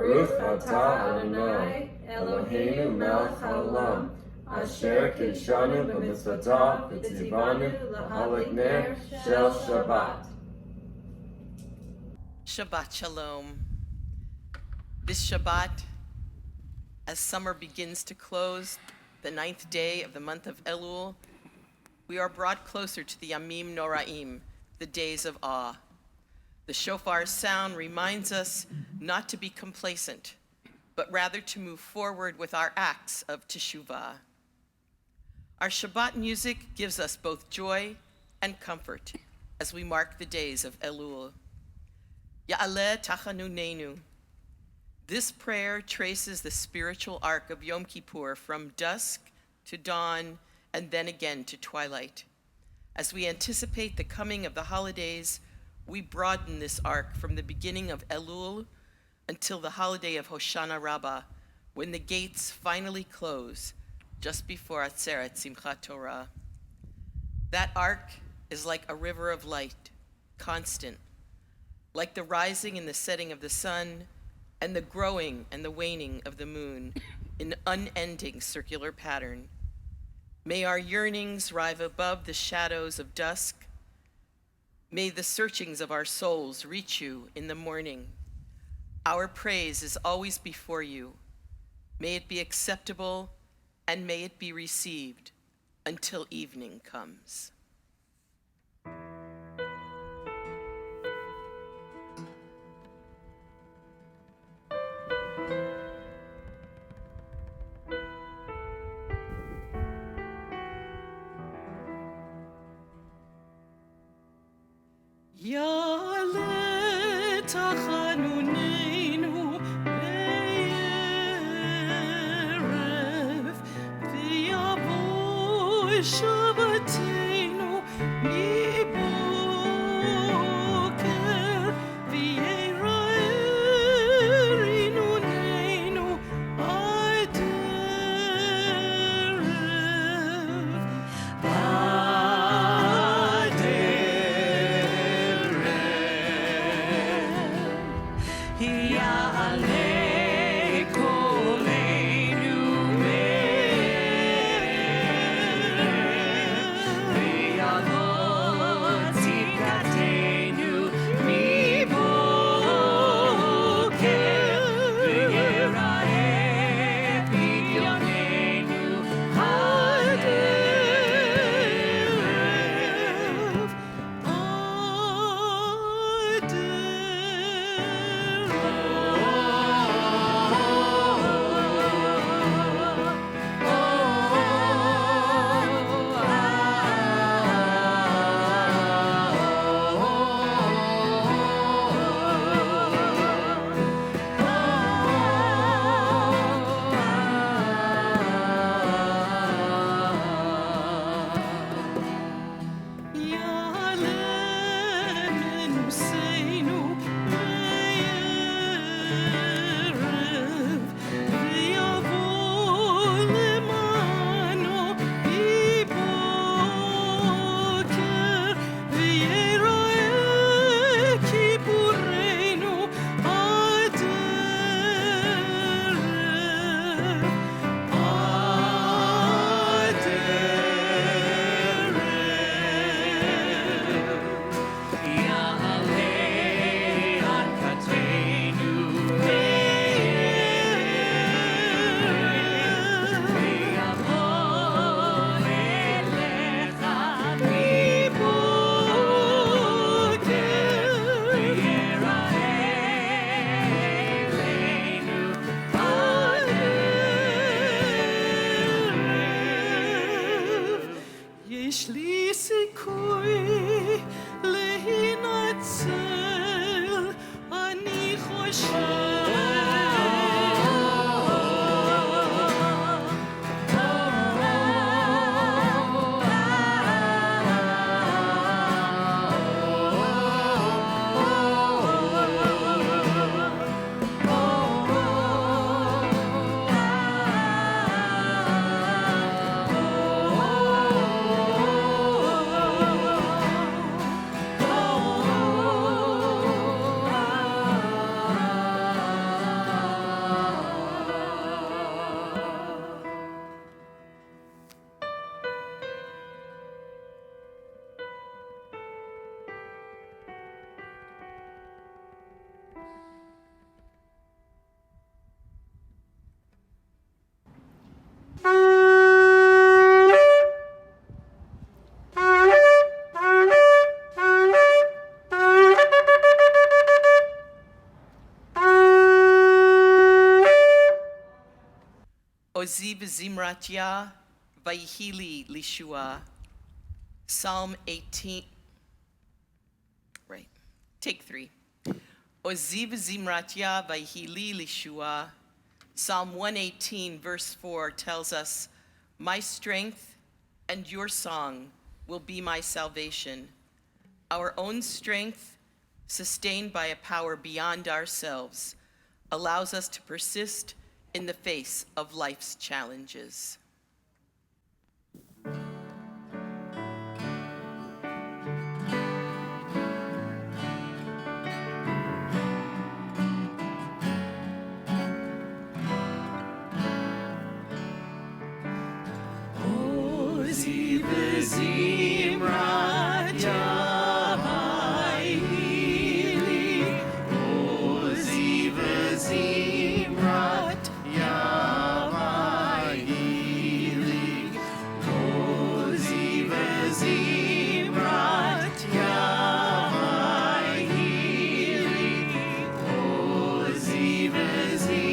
Baruch atah Adonai Eloheinu melech haolam, asher kidshanu b'mitzvotav v'tzivanu l'hadlik ner shel Shabbat. Shabbat shalom. This Shabbat, as summer begins to close, the 9th day of the month of Elul, we are brought closer to the Yamim Noraim, the days of awe. The shofar's sound reminds us not to be complacent, but rather to move forward with our acts of teshuvah. Our Shabbat music gives us both joy and comfort as we mark the days of Elul. Ya'aleh tachanunenu. This prayer traces the spiritual arc of Yom Kippur from dusk to dawn and then again to twilight. As we anticipate the coming of the holidays, we broaden this arc from the beginning of Elul until the holiday of Hoshana Rabbah, when the gates finally close just before Atzeret Simchat Torah. That arc is like a river of light, constant, like the rising and the setting of the sun and the growing and the waning of the moon in unending circular pattern. May our yearnings rise above the shadows of dusk. May the searchings of our souls reach you in the morning. Our praise is always before you. May it be acceptable and may it be received until evening comes. Ya'aleh tachanunenu le'erev v'yavo Shabbatenu miboker v'yira'er inunenu ad erev. Ozi v'zimratya vayihili lishua. Psalm 18. Right. Take 3. Ozi v'zimratya vayihili lishua. Psalm 118, verse 4 tells us, my strength and your song will be my salvation. Our own strength, sustained by a power beyond ourselves, allows us to persist in the face of life's challenges. Ozi v'zimratya vayihili, Ozi v'zimratya vayihili, Ozi v'zimratya vayihili, Ozi v'zimratya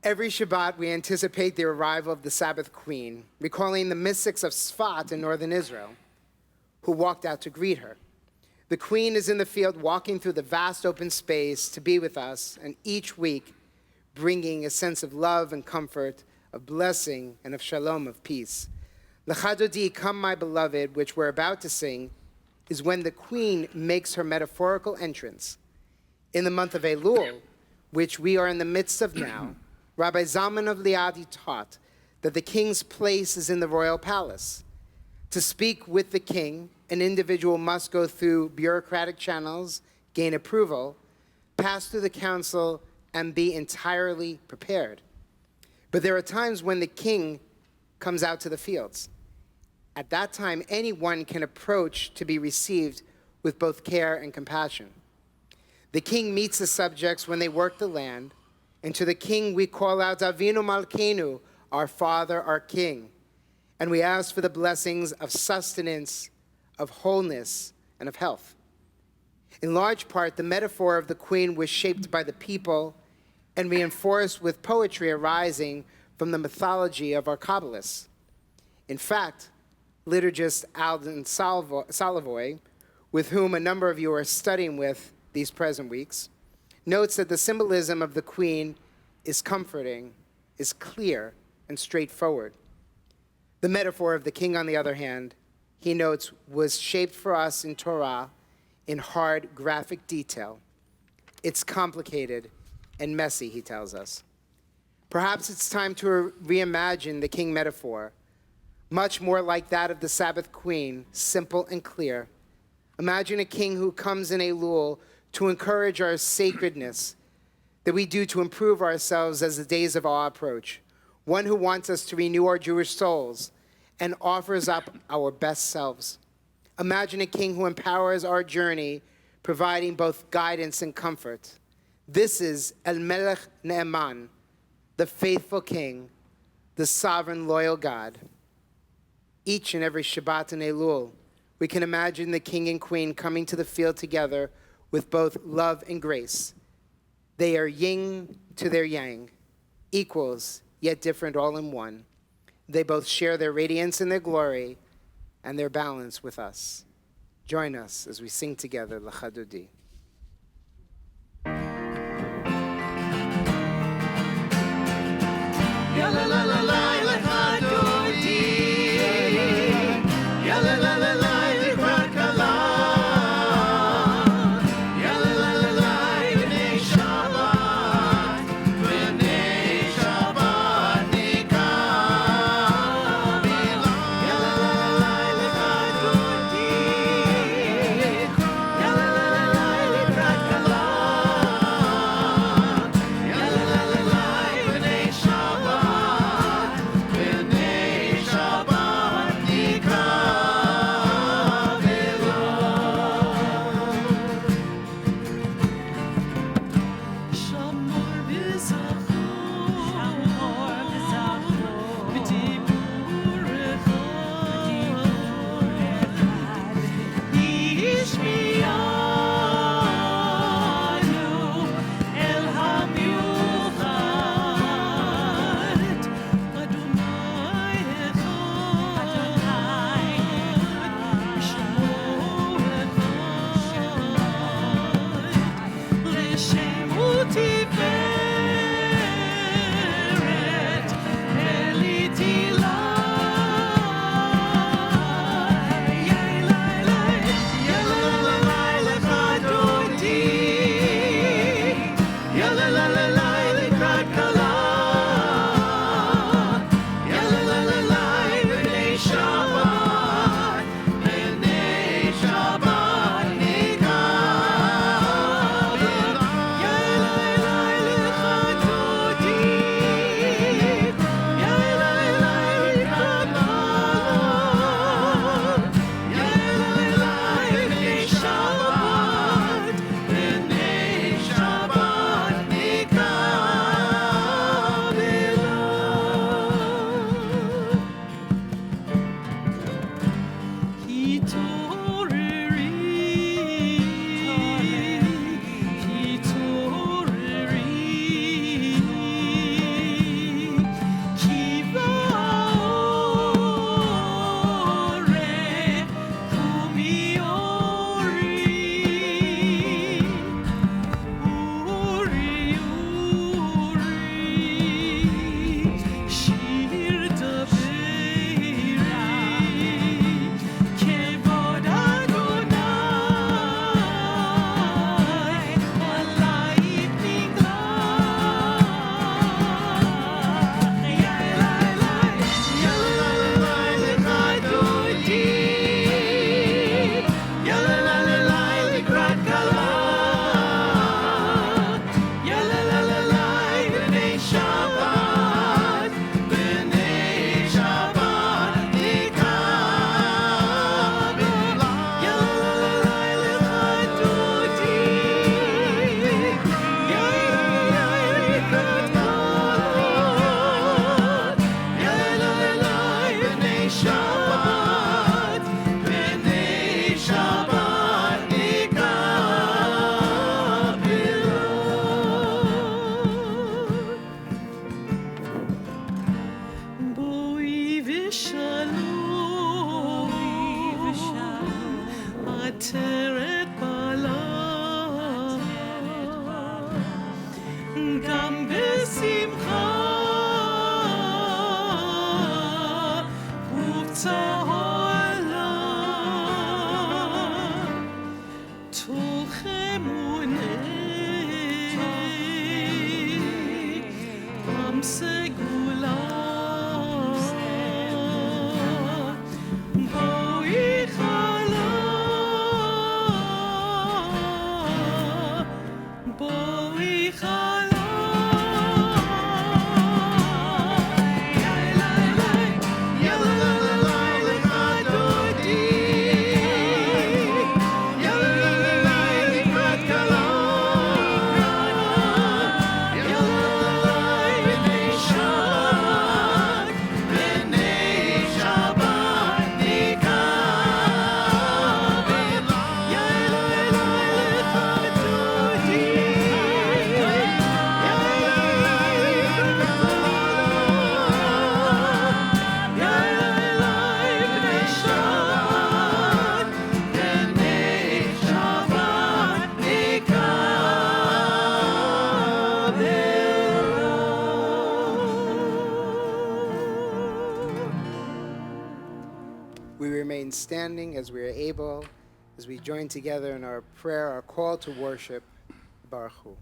Every Shabbat, we anticipate the arrival of the Sabbath Queen, recalling the mystics of Sfat in northern Israel, who walked out to greet her. The Queen is in the field walking through the vast open space to be with us, and each week bringing a sense of love and comfort, of blessing, and of shalom, of peace. L'chadodi, Come My Beloved, which we're about to sing, is when the Queen makes her metaphorical entrance. In the month of Elul, which we are in the midst of now, Rabbi Zalman of Liadi taught that the king's place is in the royal palace. To speak with the king, an individual must go through bureaucratic channels, gain approval, pass through the council, and be entirely prepared. But there are times when the king comes out to the fields. At that time, anyone can approach to be received with both care and compassion. The king meets the subjects when they work the land, and to the king we call out, Avinu Malkeinu, our Father, our King. And we ask for the blessings of sustenance, of wholeness, and of health. In large part, the metaphor of the queen was shaped by the people and reinforced with poetry arising from the mythology of our Kabbalists. In fact, liturgist Alden Solovoy, with whom a number of you are studying with these present weeks, notes that the symbolism of the queen is comforting, is clear, and straightforward. The metaphor of the king, on the other hand, he notes, was shaped for us in Torah in hard, graphic detail. It's complicated and messy, he tells us. Perhaps it's time to reimagine the king metaphor, much more like that of the Sabbath queen, simple and clear. Imagine a king who comes in Elul to encourage our sacredness that we do to improve ourselves as the days of awe approach, one who wants us to renew our Jewish souls and offers up our best selves. Imagine a king who empowers our journey, providing both guidance and comfort. This is El Melech Ne'eman, the faithful king, the sovereign, loyal God. Each and every Shabbat and Elul, we can imagine the king and queen coming to the field together with both love and grace. They are yin to their yang, equals yet different all in one. They both share their radiance and their glory and their balance with us. Join us as we sing together L'chadodi. Ya la la la la l'chadodi, ya la la la la l'krakala, ya la la la la b'nei Shabbat, b'nei Shabbat nikah, ya la la la la l'chadodi, ya la la la la l'krakala, ya la la la la b'nei Shabbat, b'nei Shabbat nikah v'lo. Shamor b'zacho, b'dibur echad, yishmi'anu el hamiuchad, Adonai echad, Shemo echad, l'shemo tiferet, Eli tilai, ya la la la la l'chadodi, ya la la la la l'krakala, ya la la la la b'nei Shabbat, b'nei Shabbat nikah, ya la la l'chadodi, ya la la l'krakala, ya la la b'nei Shabbat, b'nei Shabbat nikah v'lo. Shir Daveri, Kevod Adonai, Alayit Niglach, Ya la la la l'chadodi, Ya la la la l'krakala, Ya la la la b'nei Shabbat, b'nei Shabbat nikah, Ya la la l'chadodi, Ya la l'krakala, Ya la la b'nei Shabbat, b'nei Shabbat nikah v'lo. Boi v'shalom, ateret bala, גם בשמחה ובצהלה, תוכמוני, עם We remain standing as we are able, as we join together in our prayer, our call to worship. Baruch Hu.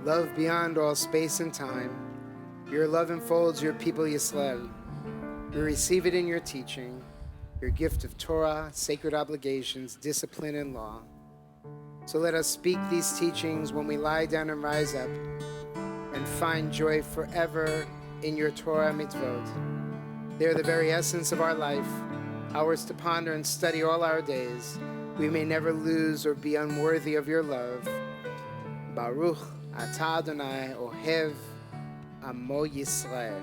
Love beyond all space and time, your love enfolds your people Yisrael. We receive it in your teaching, your gift of Torah, sacred obligations, discipline, and law. So let us speak these teachings when we lie down and rise up, and find joy forever in your Torah mitzvot. They are the very essence of our life, ours to ponder and study all our days. We may never lose or be unworthy of your love. Baruch Atah Adonai Ohev Amo Yisrael.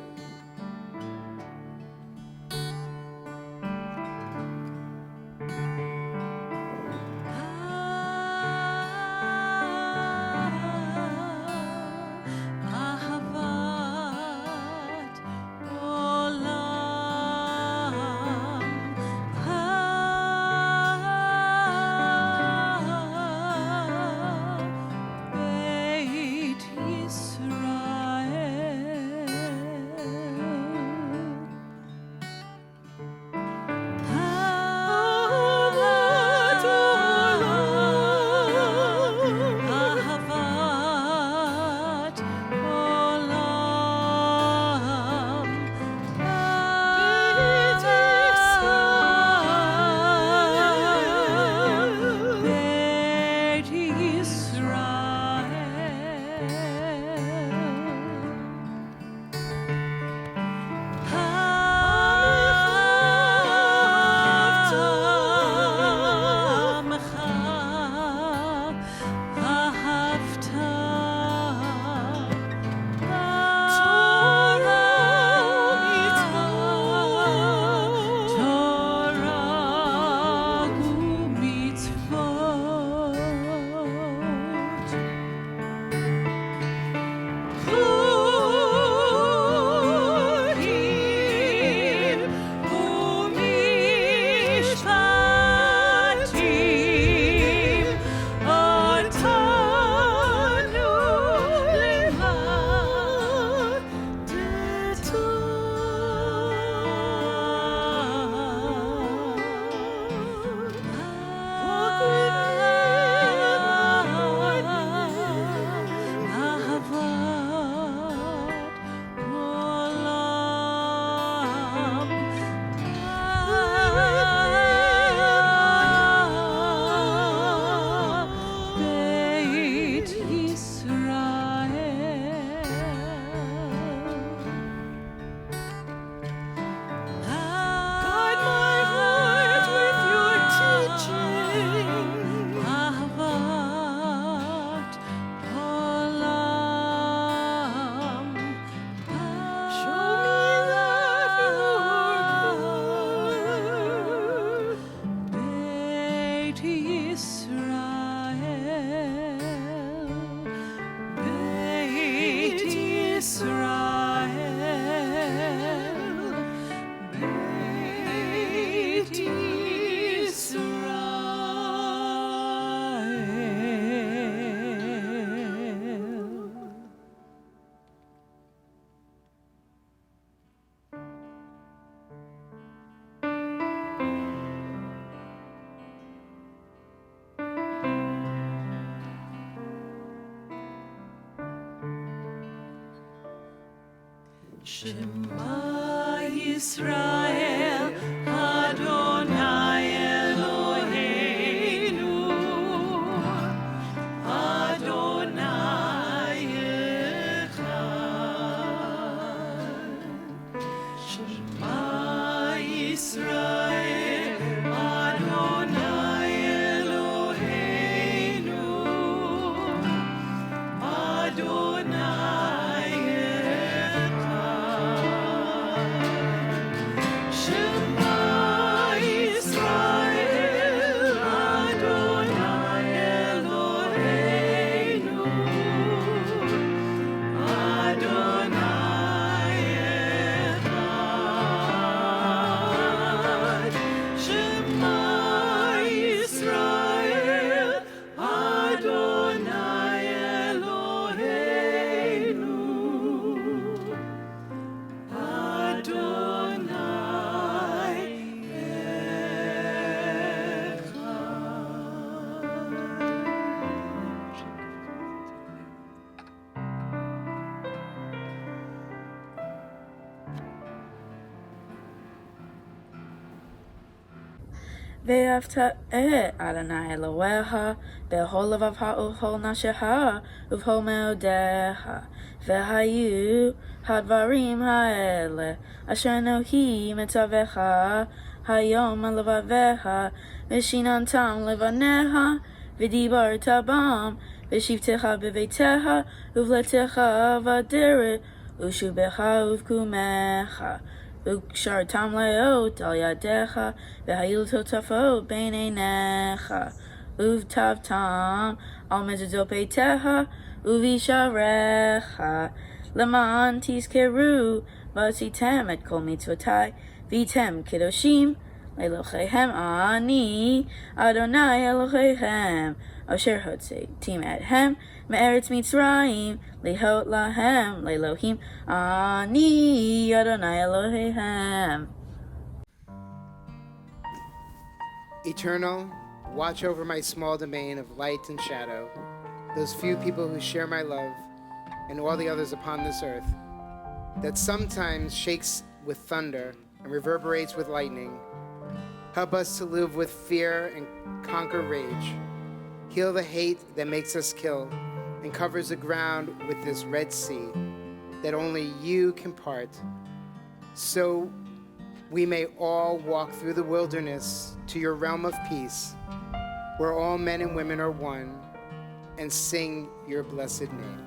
Shema Yisrael, Adonai Eloheinu, Adonai Echad. Shema Yisrael, Adonai Eloheinu, Adonai Echad. Shema Yisrael, Adonai Eloheinu, Adonai Echad. Shema Yisrael, Adonai Eloheinu, Adonai ואהבת את אדוני אלוהיך בכל לבבך ובכל נפשך ובכל מאודיך. והיו הדברים האלה אשר אנוכי מצווך היום על לבביך, ושיננתם לבניך, ודיברת בם בשבתך בביתך ובלתך בדרך ושובך ובקומך. וקשרתם לאות על ידיך, והיו לטוטפות בין עיניך, וכתבתם על מזוזות ביתך ובשעריך, למען תזכרו ועשיתם את כל מצוותי, והייתם קדושים לאלוהיכם. אני אדוני אלוהיכם, אשר הוצאתים אתכם מארץ מצרים, להיות להם לאלוהים. אני אדוני אלוהיכם. Eternal, watch over my small domain of light and shadow, those few people who share my love, and all the others upon this earth, that sometimes shakes with thunder and reverberates with lightning. Help us to live with fear and conquer rage. Heal the hate that makes us kill and covers the ground with this Red Sea that only you can part, so we may all walk through the wilderness to your realm of peace, where all men and women are one, and sing your blessed name.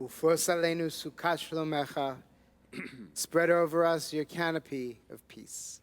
Ufos aleinu sukkah shlomecha. Spread over us your canopy of peace.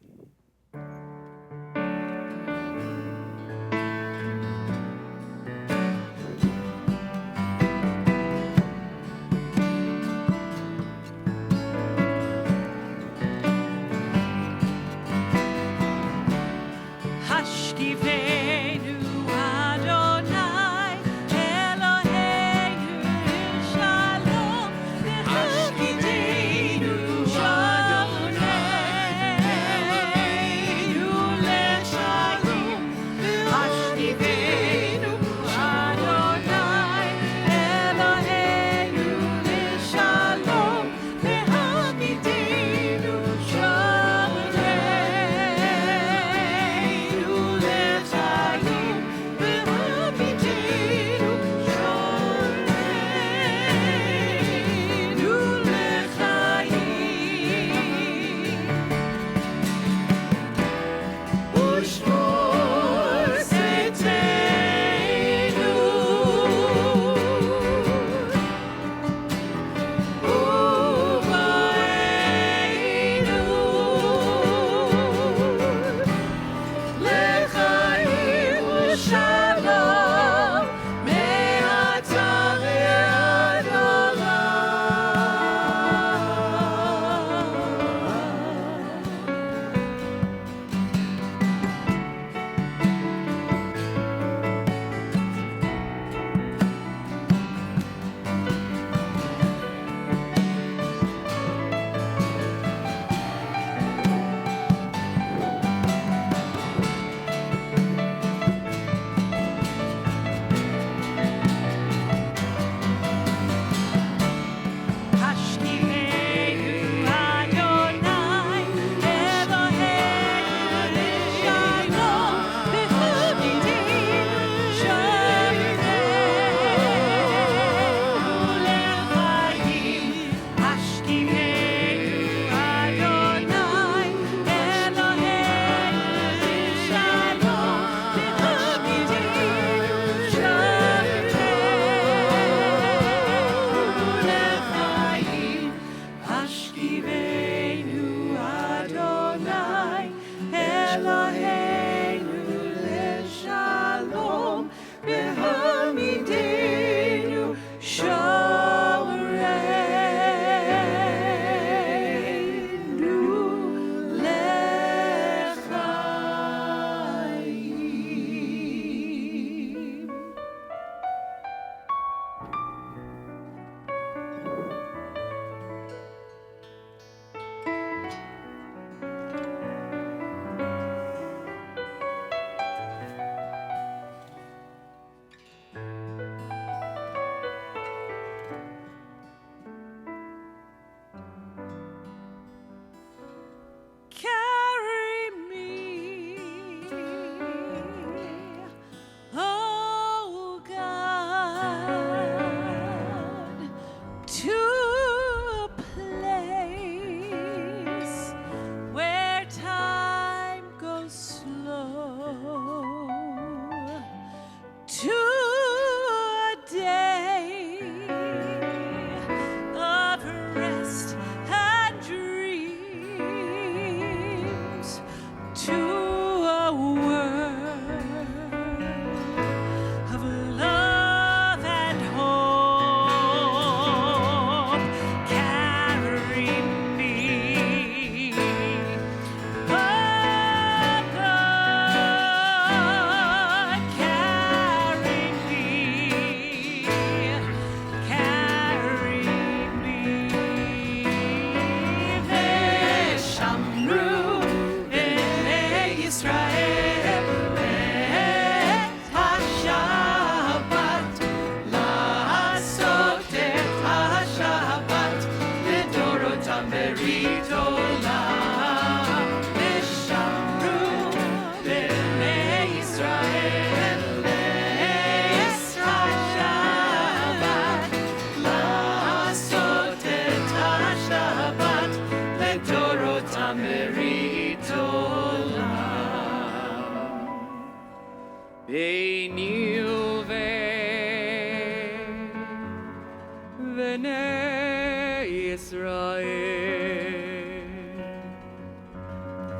b'nei Yisrael.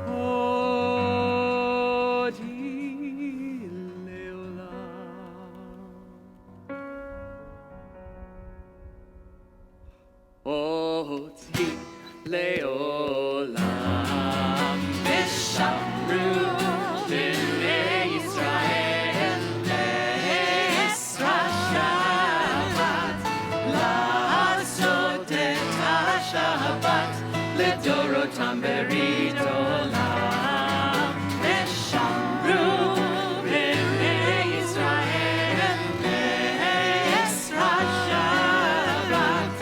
Odi leolam. Odi leolam. Vishamru b'nei Yisrael. Le'esra Shabbat. La'asot et ha-Shabbat. Le'dorotam berit olam. Vishamru b'nei Yisrael. Le'esra Shabbat.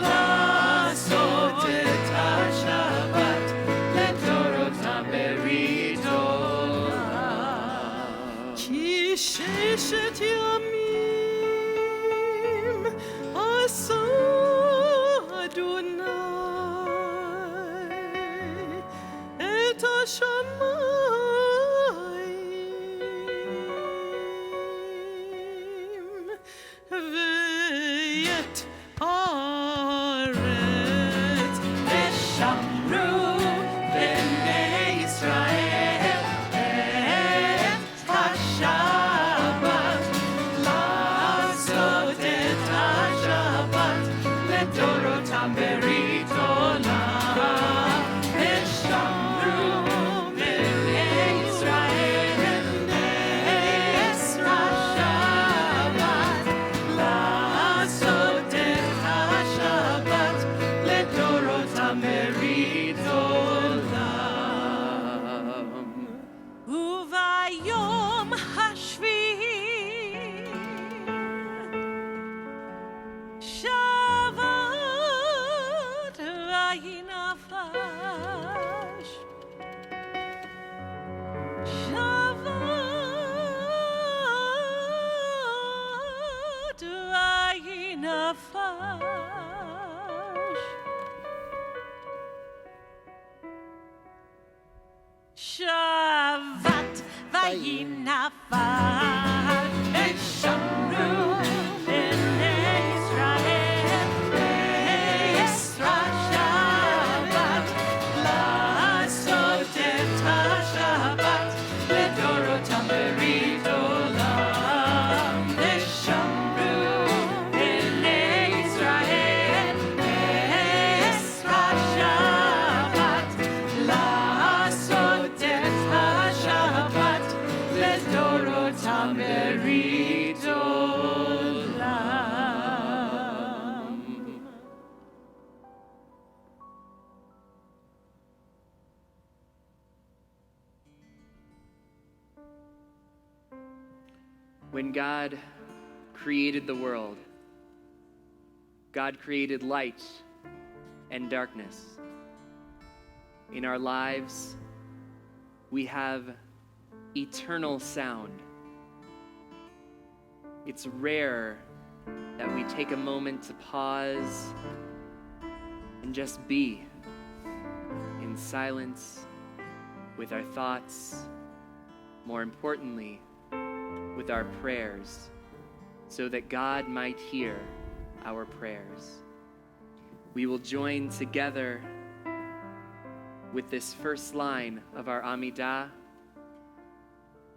La'asot et ha-Shabbat. Le'dorotam berit olam. Ki sheshet yamim asa Adonai et hashamayim ve'et haaretz v'shamru b'nei Yisrael et hashabat la'asot et hashabat le'dorotam berit olam v'shamru b'nei Yisrael le'esra Shabbat la'asot et hashabat le'dorotam berit olam. Uvayom hashvi'i Shabbat vayinafash Shabbat vayinafash Shabbat vayinafash Vishamru b'nei Yisrael le'esra Shabbat la'asot et ha-Shabbat le'dorotam berit olam. Vishamru b'nei Yisrael le'esra Shabbat la'asot et ha-Shabbat le'dorotam berit olam. When God created the world, God created light and darkness. In our lives, we have eternal sound. It's rare that we take a moment to pause and just be in silence with our thoughts, more importantly, with our prayers, so that God might hear our prayers. We will join together with this first line of our Amidah,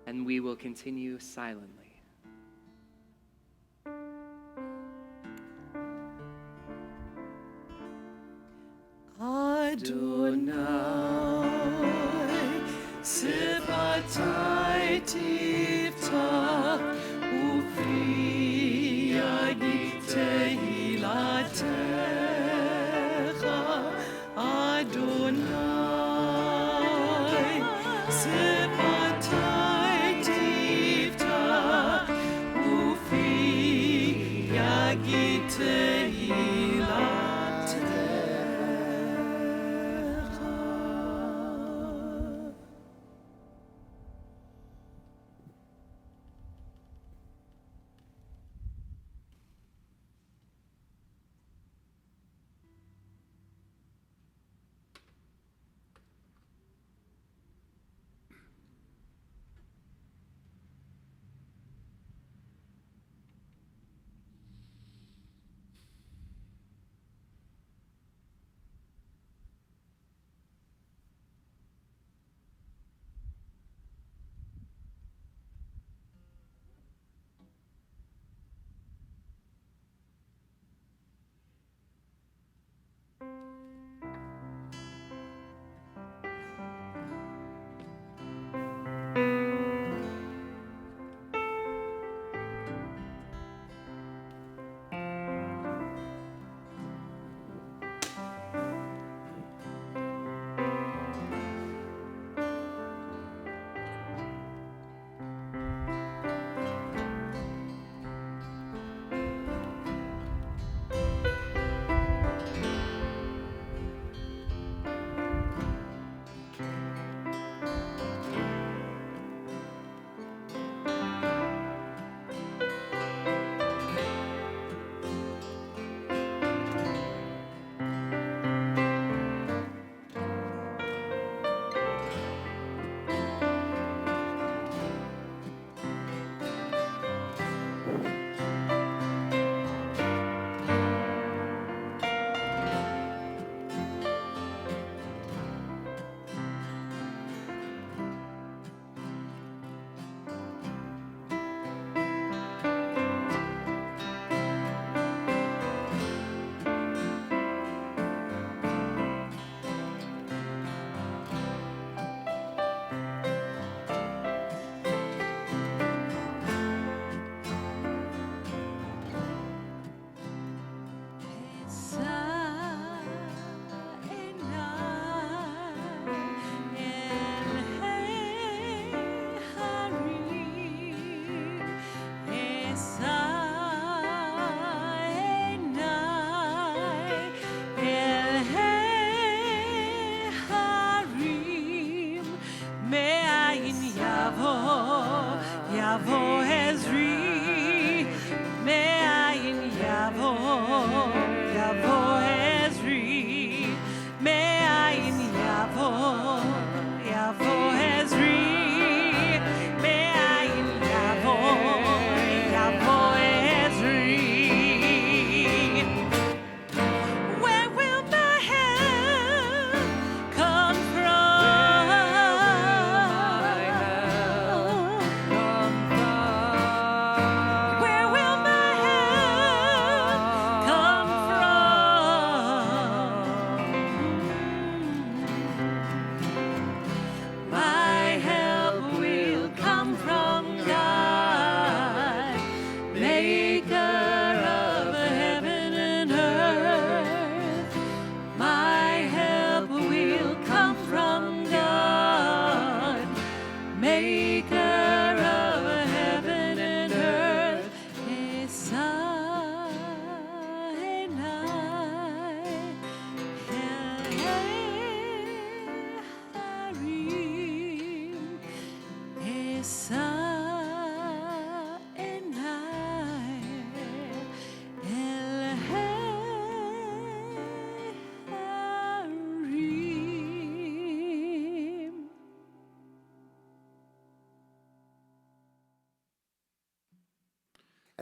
and we will continue silently. Adonai, Sibatai Tifta, Ufi Yagite Hilatecha, Adonai, Sibatai Tifta, Ufi Yagite Hilatecha.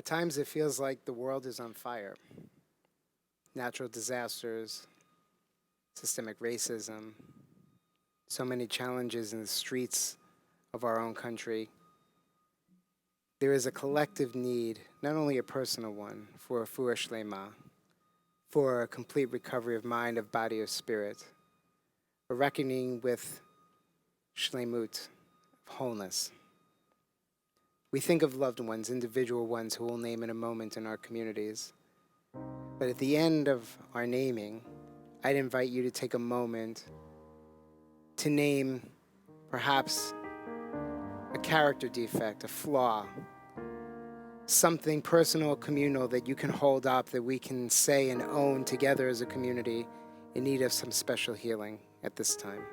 At times it feels like the world is on fire. Natural disasters, systemic racism, so many challenges in the streets of our own country. There is a collective need, not only a personal one, for a refuah shlema, for a complete recovery of mind, of body, of spirit, a reckoning with shlemut, of wholeness. We think of loved ones, individual ones who we'll name in a moment in our communities. But at the end of our naming, I'd invite you to take a moment to name perhaps a character defect, a flaw, something personal, communal that you can hold up, that we can say and own together as a community in need of some special healing at this time.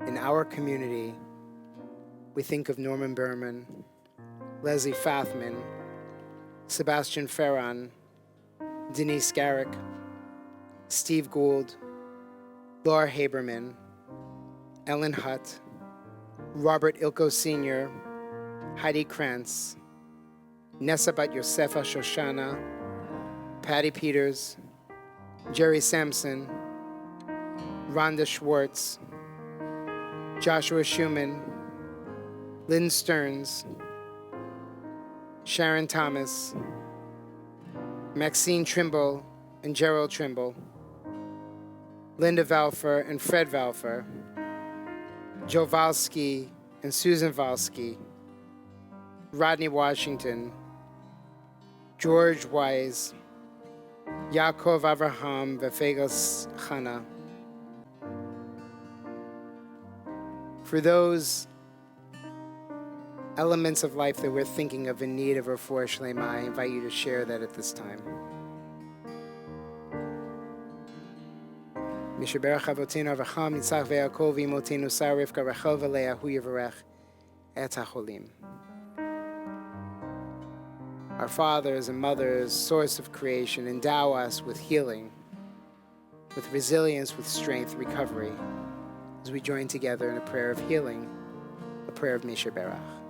In our community, we think of Norman Berman, Leslie Fathman, Sebastian Ferran, Denise Garrick, Steve Gould, Laura Haberman, Ellen Hutt, Robert Ilko Sr., Heidi Krantz, Nessa Bat Yosefa Shoshana, Patty Peters, Jerry Sampson, Rhonda Schwartz, Joshua Schumann, Lynn Stearns, Sharon Thomas, Maxine Trimble and Gerald Trimble, Linda Valfer and Fred Valfer, Joe Valsky and Susan Valsky, Rodney Washington, George Wise, Yaakov Avraham Vefegos Chana. For those elements of life that we're thinking of in need of refuah shlema, I invite you to share that at this time. Mishaberach Avotinu Avraham, Yitzchak veYaakov Imotinu Sarah Rivka Rachel v'Leah Hu Yivarech et HaCholim. Our fathers and mothers, source of creation, endow us with healing, with resilience, with strength, recovery, as we join together in a prayer of healing, a prayer of Mishaberach.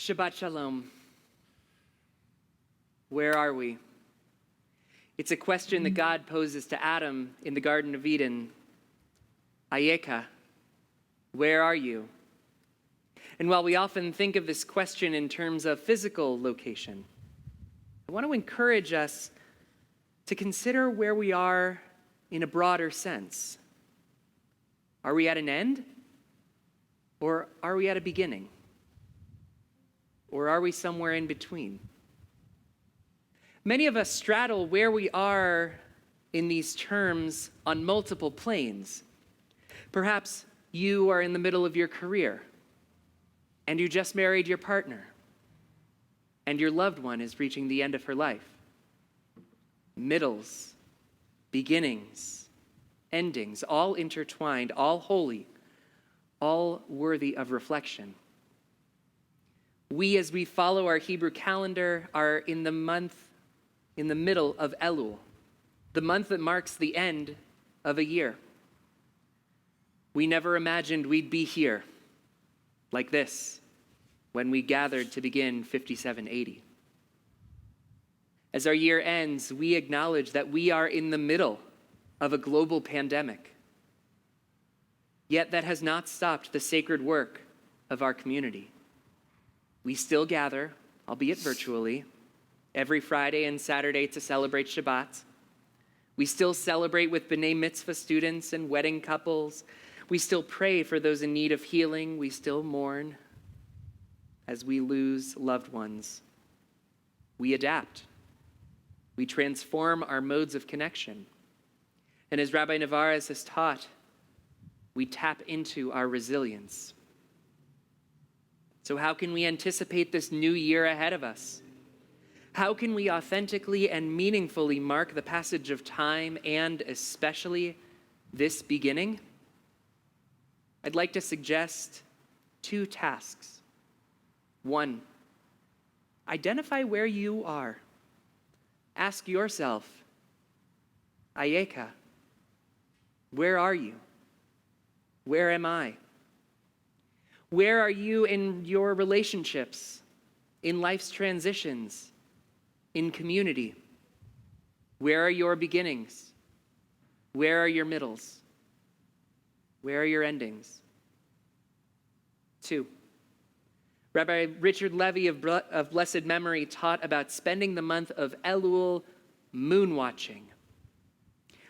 Shabbat shalom. Where are we? It's a question that God poses to Adam in the Garden of Eden. Ayeka, where are you? And while we often think of this question in terms of physical location, I want to encourage us to consider where we are in a broader sense. Are we at an end? Or are we at a beginning? Or are we somewhere in between? Many of us straddle where we are in these terms on multiple planes. Perhaps you are in the middle of your career, and you just married your partner, and your loved one is reaching the end of her life. Middles, beginnings, endings, all intertwined, all holy, all worthy of reflection. We, as we follow our Hebrew calendar, are in the middle of Elul, the month that marks the end of a year. We never imagined we'd be here, like this, when we gathered to begin 5780. As our year ends, we acknowledge that we are in the middle of a global pandemic. Yet that has not stopped the sacred work of our community. We still gather, albeit virtually, every Friday and Saturday to celebrate Shabbat. We still celebrate with B'nai Mitzvah students and wedding couples. We still pray for those in need of healing. We still mourn as we lose loved ones. We adapt. We transform our modes of connection. And as Rabbi Nevarez has taught, we tap into our resilience. So how can we anticipate this new year ahead of us? How can we authentically and meaningfully mark the passage of time and especially this beginning? I'd like to suggest 2 tasks. 1, identify where you are. Ask yourself, Ayeka, where are you? Where am I? Where are you in your relationships, in life's transitions, in community? Where are your beginnings? Where are your middles? Where are your endings? 2, Rabbi Richard Levy of blessed memory taught about spending the month of Elul moon watching.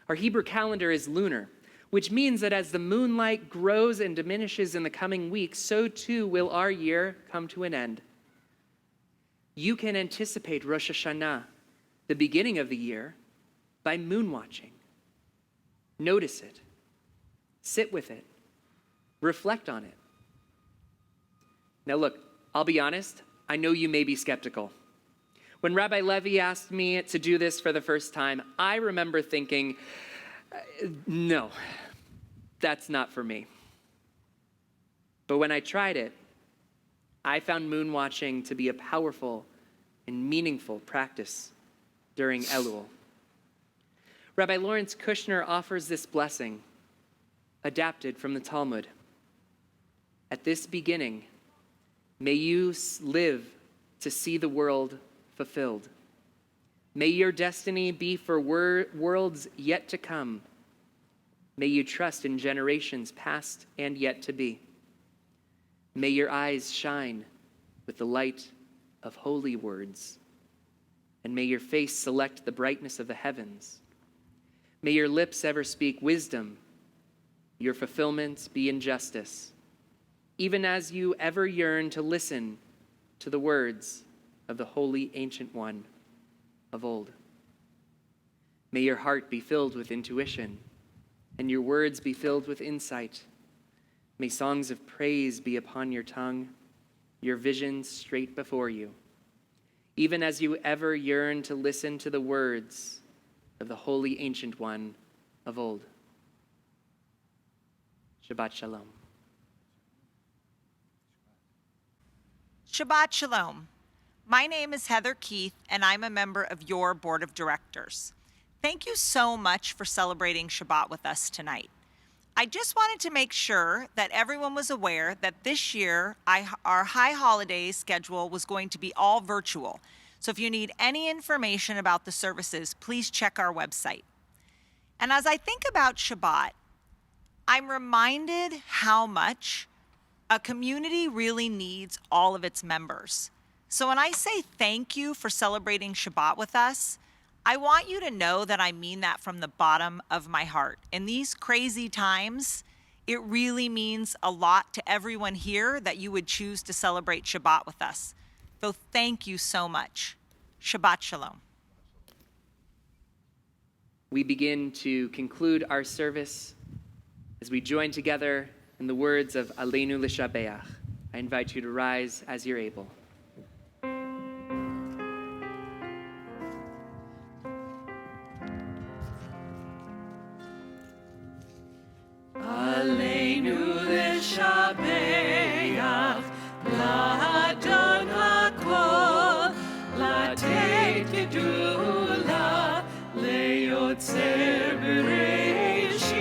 Our Hebrew calendar is lunar, which means that as the moonlight grows and diminishes in the coming weeks, so too will our year come to an end. You can anticipate Rosh Hashanah, the beginning of the year, by moon watching. Notice it, sit with it, reflect on it. Now look, I'll be honest, I know you may be skeptical. When Rabbi Levy asked me to do this for the first time, I remember thinking, no, that's not for me. But when I tried it, I found moon watching to be a powerful and meaningful practice during Elul. Rabbi Lawrence Kushner offers this blessing, adapted from the Talmud. At this beginning, may you live to see the world fulfilled. May your destiny be for worlds yet to come. May you trust in generations past and yet to be. May your eyes shine with the light of holy words, and may your face select the brightness of the heavens. May your lips ever speak wisdom, your fulfillment be in justice, even as you ever yearn to listen to the words of the holy ancient one of old. May your heart be filled with intuition, and your words be filled with insight. May songs of praise be upon your tongue, your visions straight before you, even as you ever yearn to listen to the words of the holy ancient one of old. Shabbat shalom. Shabbat shalom. My name is Heather Keith, and I'm a member of your board of directors. Thank you so much for celebrating Shabbat with us tonight. I just wanted to make sure that everyone was aware that this year our high holidays schedule was going to be all virtual. So if you need any information about the services, please check our website. And as I think about Shabbat, I'm reminded how much a community really needs all of its members. So when I say thank you for celebrating Shabbat with us, I want you to know that I mean that from the bottom of my heart. In these crazy times, it really means a lot to everyone here that you would choose to celebrate Shabbat with us. So thank you so much. Shabbat Shalom. We begin to conclude our service as we join together in the words of Aleinu l'shabeach. I invite you to rise as you're able. Aleinu l'shabeach, l'Adon hakol, l'tet gedula, le'yotzer bereshit,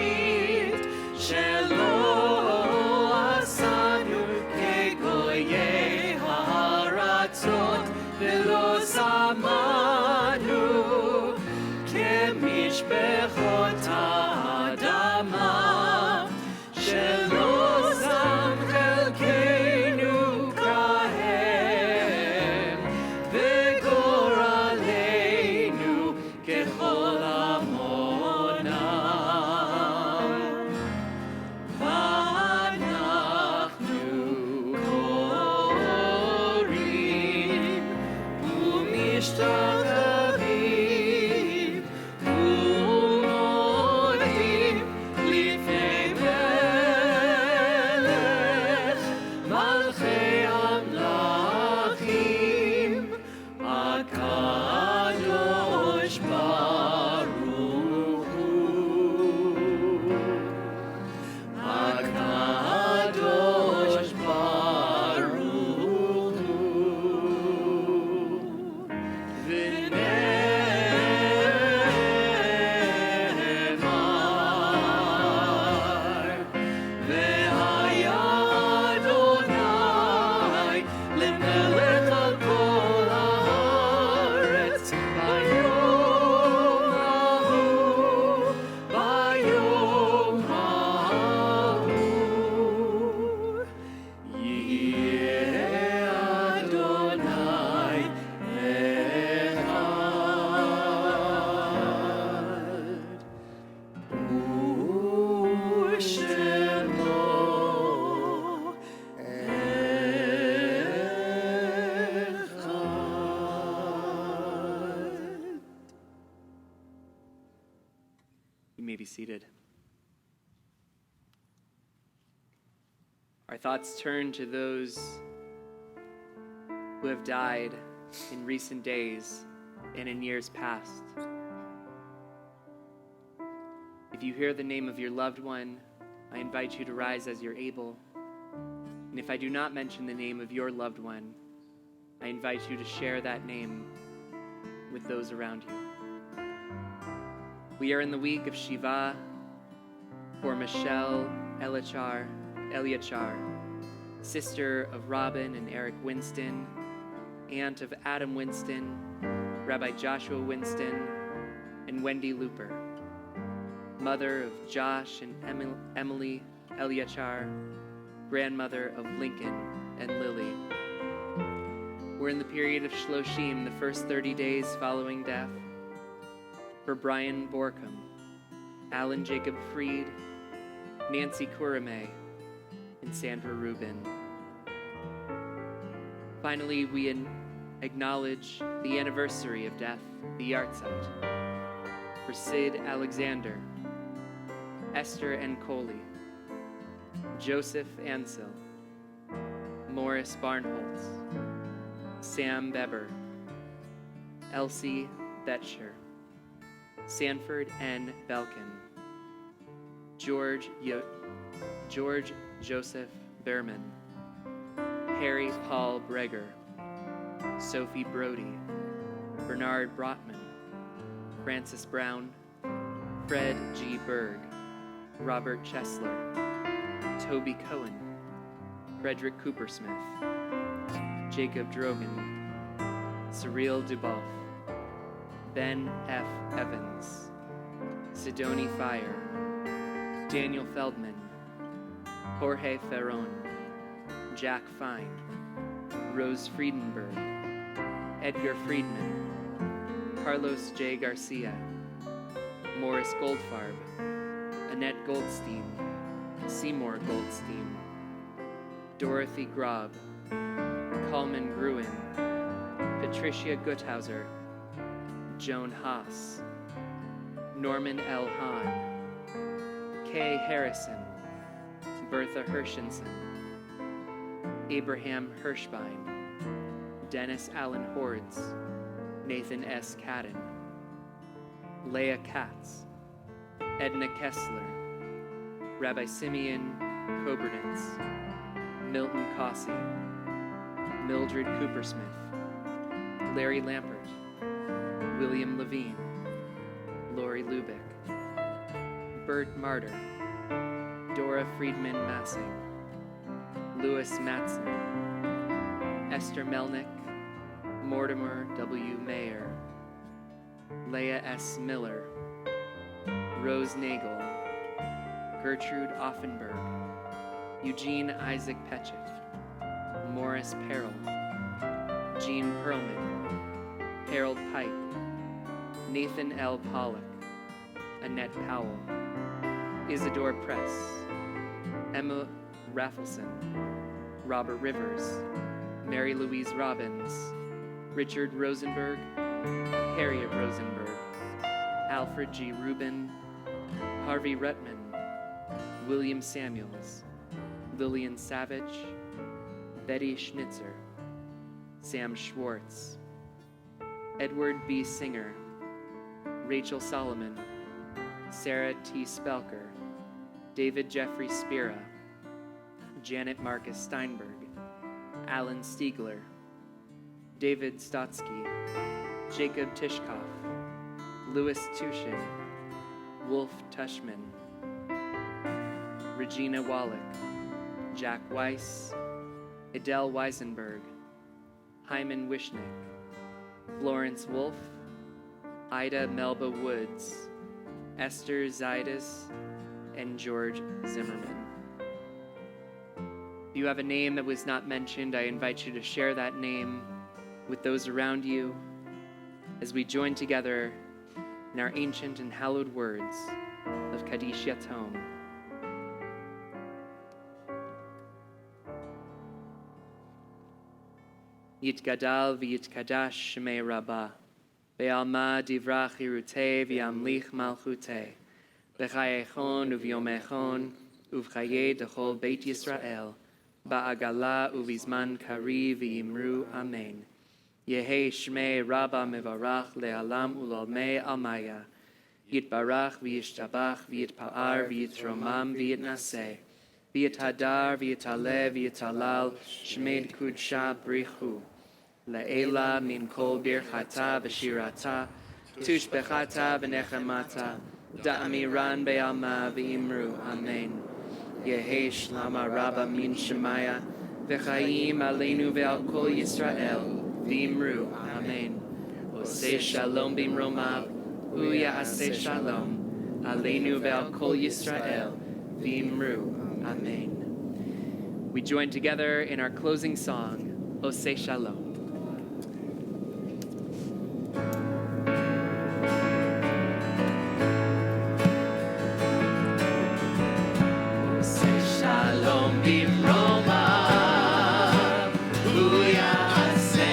shelo asanu kegoyei ha'aratzot, ve'lo samanu, kemishbechot ha'adama. Seated. Our thoughts turn to those who have died in recent days and in years past. If you hear the name of your loved one, I invite you to rise as you're able. And if I do not mention the name of your loved one, I invite you to share that name with those around you. We are in the week of Shiva for Michelle Eliachar, sister of Robin and Eric Winston, aunt of Adam Winston, Rabbi Joshua Winston, and Wendy Looper, mother of Josh and Emily Eliachar, grandmother of Lincoln and Lily. We're in the period of Shloshim, the first 30 days following death, for Brian Borkham, Alan Jacob Freed, Nancy Kurame, and Sandra Rubin. Finally, we acknowledge the anniversary of death, the Yartzeit, for Sid Alexander, Esther N. Coley, Joseph Ansel, Morris Barnholtz, Sam Beber, Elsie Betcher, Sanford N. Belkin, George Joseph Behrman, Harry Paul Breger, Sophie Brody, Bernard Brotman, Francis Brown, Fred G. Berg, Robert Chesler, Toby Cohen, Frederick Coopersmith, Jacob Drogan, Cyril Duboff, Ben F. Evans, Sidoni Fire, Daniel Feldman, Jorge Ferron, Jack Fine, Rose Friedenberg, Edgar Friedman, Carlos J. Garcia, Morris Goldfarb, Annette Goldstein, Seymour Goldstein, Dorothy Grob, Coleman Gruen, Patricia Guthauser, Joan Haas, Norman L. Hahn, Kay Harrison, Bertha Hershenson, Abraham Hirschbein, Dennis Allen Hordes, Nathan S. Cadden, Leah Katz, Edna Kessler, Rabbi Simeon Kobernitz, Milton Cossey, Mildred Coopersmith, Larry Lampert, William Levine, Lori Lubick, Bert Martyr, Dora Friedman Massing, Louis Mattson, Esther Melnick, Mortimer W. Mayer, Leah S. Miller, Rose Nagel, Gertrude Offenberg, Eugene Isaac Petchett, Morris Perrell, Jean Perlman, Harold Pike, Nathan L. Pollock, Annette Powell, Isidore Press, Emma Raffleson, Robert Rivers, Mary Louise Robbins, Richard Rosenberg, Harriet Rosenberg, Alfred G. Rubin, Harvey Rutman, William Samuels, Lillian Savage, Betty Schnitzer, Sam Schwartz, Edward B. Singer, Rachel Solomon, Sarah T. Spelker, David Jeffrey Spira, Janet Marcus Steinberg, Alan Stiegler, David Stotsky, Jacob Tishkoff, Louis Tushin, Wolf Tushman, Regina Wallach, Jack Weiss, Adele Weisenberg, Hyman Wishnick, Florence Wolf, Ida Melba Woods, Esther Zaidas, and George Zimmerman. If you have a name that was not mentioned, I invite you to share that name with those around you as we join together in our ancient and hallowed words of Kaddish Yatom. Yitgadal v'yitkadash shemei Rabbah, ve'alma divrach hirutei v'yamlich malchutei, v'chayechon uvyomechon uvchaye dechol Beit Yisrael, ba'agala uvizman kari v'yimru amen. Yehi shmei Rabbah mevarach le'alam ulalmei almaya, yitbarach v'yishtabach v'yitpa'ar v'yitromam v'yitnaseh, v'yithadar v'yitale v'yitalal shmeid kudsha brichu, le'ela min kol birchata v'shirata, tushbechata v'nechemata, da'amiran be'alma v'imru amen. Yehi shlama Rabbah min shemaya, v'chaim aleinu ve'al kol Yisrael, v'imru amen. Oseh shalom b'imromav, u'ya'aseh shalom, aleinu ve'al kol Yisrael, v'imru amen. We join together in our closing song, Oseh Shalom. Oseh Shalom b'imromav, u'ya'aseh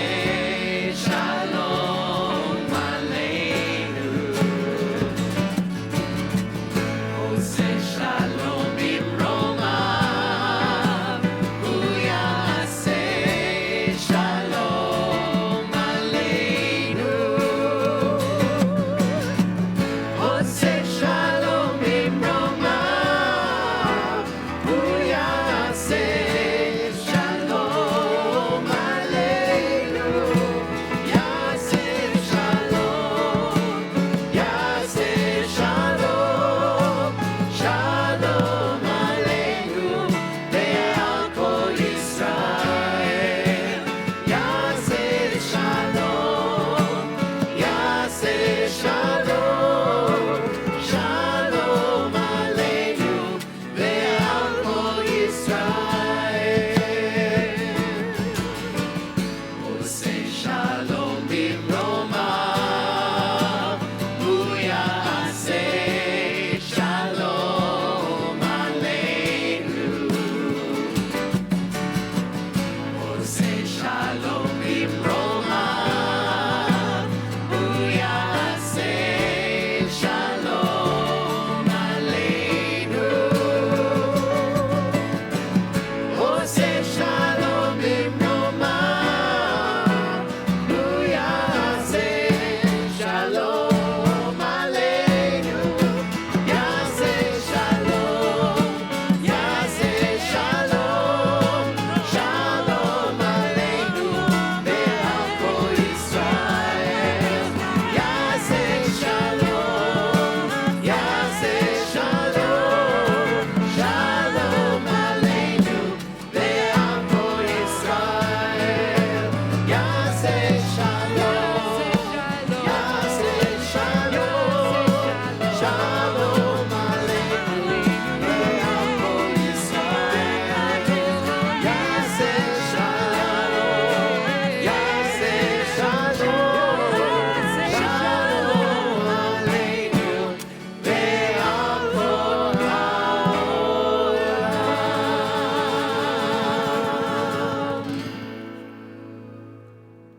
shalom aleinu. Oseh shalom b'imromav, u'ya'aseh shalom aleinu. Oseh shalom b'imromav, u'ya'aseh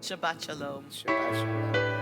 Shabbat shalom. Shabbat shalom.